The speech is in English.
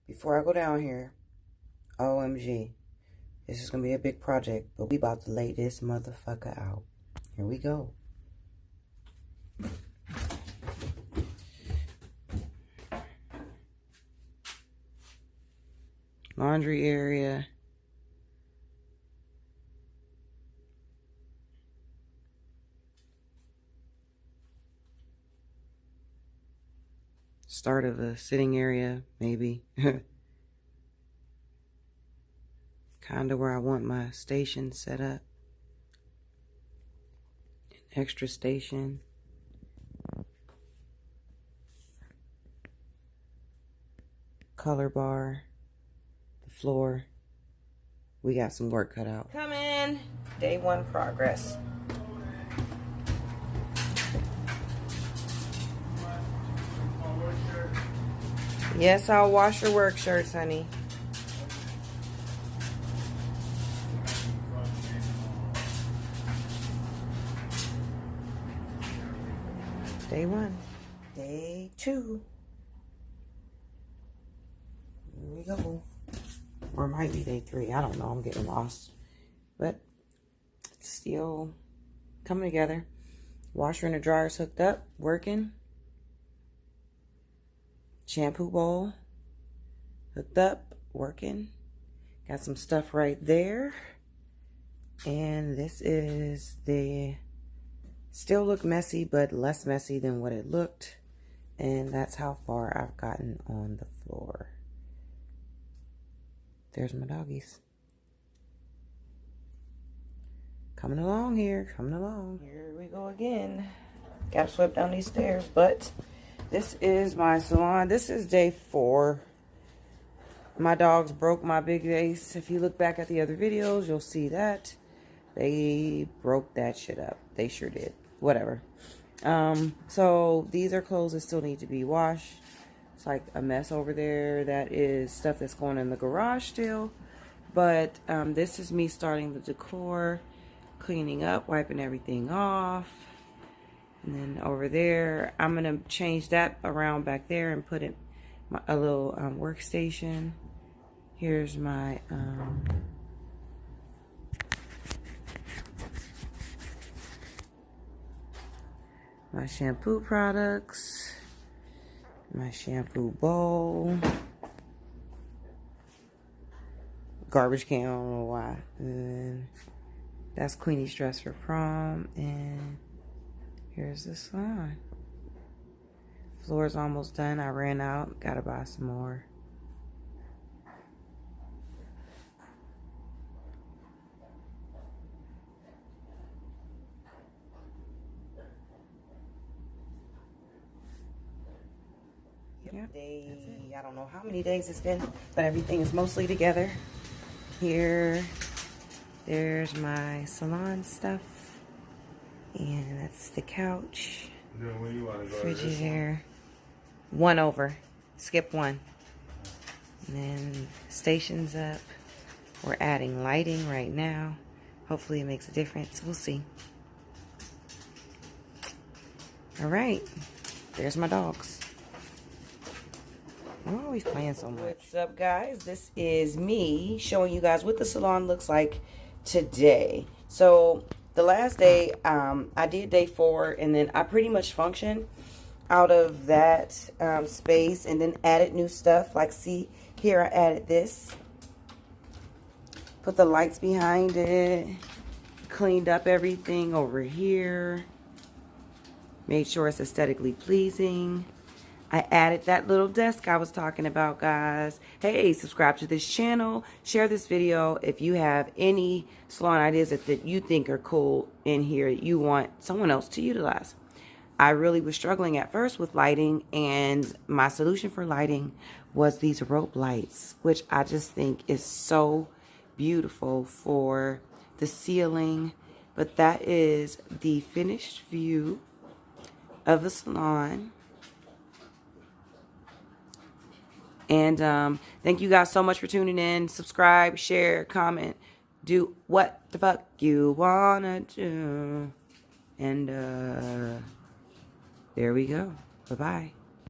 before I go down here, OMG, this is going to be a big project, but we about to lay this motherfucker out. Here we go. Laundry area. Start of a sitting area, maybe. Kind of where I want my station set up. An extra station. Color bar. The floor. We got some work cut out. Come in. Day one progress. Yes, I'll wash your work shirts, honey. Day one. Day two. Here we go. Or it might be day three. I don't know. I'm getting lost. But it's still coming together. Washer and the dryer's hooked up. Working. Shampoo bowl hooked up, working. Got some stuff right there. And this is the, still look messy, but less messy than what it looked. And that's how far I've gotten on the floor. There's my doggies. Coming along here, coming along. Here we go again. Got swept down these stairs, but this is my salon. This is day 4. My dogs broke my big vase. If you look back at the other videos, you'll see that. They broke that shit up. They sure did. Whatever. So these are clothes that still need to be washed. It's like a mess over there. That is stuff that's going in the garage still. But this is me starting the decor, cleaning up, wiping everything off. And then over there, I'm going to change that around back there and put it a little workstation. Here's my my shampoo products, my shampoo bowl, garbage can, I don't know why. And that's Queenie's dress for prom, and here's the salon. Floor's almost done. I ran out. Gotta buy some more. Yep. I don't know how many days it's been, but everything is mostly together. Here, there's my salon stuff. And that's the couch. Fridge is there. One over. Skip one. And then station's up. We're adding lighting right now. Hopefully it makes a difference. We'll see. Alright. There's my dogs. I'm always playing so much. What's up, guys? This is me showing you guys what the salon looks like today. So the last day, I did day 4, and then I pretty much functioned out of that space and then added new stuff. Like, see, here I added this. Put the lights behind it. Cleaned up everything over here. Made sure it's aesthetically pleasing. I added that little desk I was talking about, guys. Hey, subscribe to this channel. Share this video if you have any salon ideas that you think are cool in here you want someone else to utilize. I really was struggling at first with lighting, and my solution for lighting was these rope lights, which I just think is so beautiful for the ceiling. But that is the finished view of the salon. And thank you guys so much for tuning in. Subscribe, share, comment, do what the fuck you wanna do. And there we go. Bye-bye.